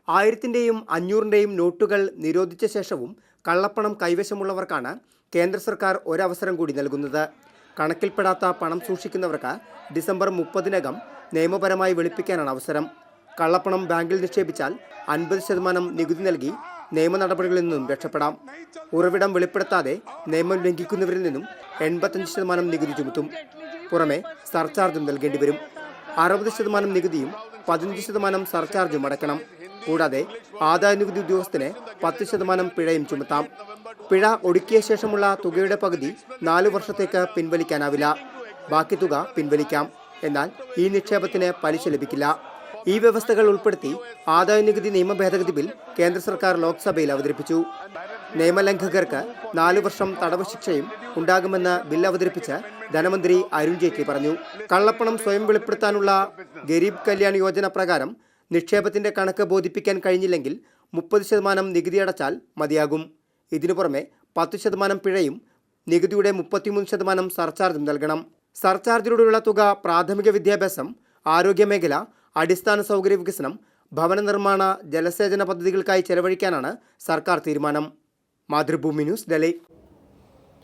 1000-ന്റെയും 500-ന്റെയും നോട്ടുകൾ നിരോധിച്ച ശേഷവും കള്ളപ്പണം കൈവശമുള്ളവർക്കാണ് കേന്ദ്ര സർക്കാർ ഒരവസരം കൂടി നൽകുന്നത്. കണക്കിൽപ്പെടാത്ത പണം സൂക്ഷിക്കുന്നവർക്ക് ഡിസംബർ 30-നകം നിയമപരമായി വെളുപ്പിക്കാനാണ് അവസരം. കള്ളപ്പണം ബാങ്കിൽ നിക്ഷേപിച്ചാൽ 50% നികുതി നൽകി നിയമ നടപടികളിൽ നിന്നും രക്ഷപ്പെടാം. ഉറവിടം വെളിപ്പെടുത്താതെ നിയമം ലംഘിക്കുന്നവരിൽ നിന്നും 85% നികുതി ചുമത്തും. പുറമെ സർചാർജും നൽകേണ്ടി വരും. 60% നികുതിയും 15% സർചാർജും അടയ്ക്കണം. കൂടാതെ ആദായനികുതി ഉദ്യോഗസ്ഥന് 10% പിഴയും ചുമത്താം. പിഴ ഒടുക്കിയ ശേഷമുള്ള തുകയുടെ പകുതി 4 വർഷത്തേക്ക് പിൻവലിക്കാനാവില്ല. ബാക്കി തുക പിൻവലിക്കാം. എന്നാൽ ഈ നിക്ഷേപത്തിന് പലിശ ലഭിക്കില്ല. ഈ വ്യവസ്ഥകൾ ഉൾപ്പെടുത്തി ആദായനികുതി നിയമ ഭേദഗതി ബിൽ കേന്ദ്ര സർക്കാർ ലോക്സഭയിൽ അവതരിപ്പിച്ചു. നിയമലംഘകർക്ക് 4 വർഷം തടവ് ശിക്ഷയും ഉണ്ടാകുമെന്ന് ബിൽ അവതരിപ്പിച്ച് ധനമന്ത്രി അരുൺ ജെയ്റ്റ്ലി പറഞ്ഞു. കള്ളപ്പണം സ്വയം വെളിപ്പെടുത്താനുള്ള ഗരീബ് കല്യാൺ യോജന പ്രകാരം നിക്ഷേപത്തിന്റെ കണക്ക് ബോധിപ്പിക്കാൻ കഴിഞ്ഞില്ലെങ്കിൽ 30% നികുതി അടച്ചാൽ മതിയാകും. ഇതിനു പുറമെ 10% പിഴയും നികുതിയുടെ 33% സർചാർജും നൽകണം. സർചാർജിലൂടെയുള്ള തുക പ്രാഥമിക വിദ്യാഭ്യാസം, ആരോഗ്യമേഖല, അടിസ്ഥാന സൗകര്യ വികസനം, ഭവന നിർമ്മാണ, ജലസേചന പദ്ധതികൾക്കായി ചെലവഴിക്കാനാണ് സർക്കാർ തീരുമാനം. മാതൃഭൂമി ന്യൂസ്, ഡൽഹി.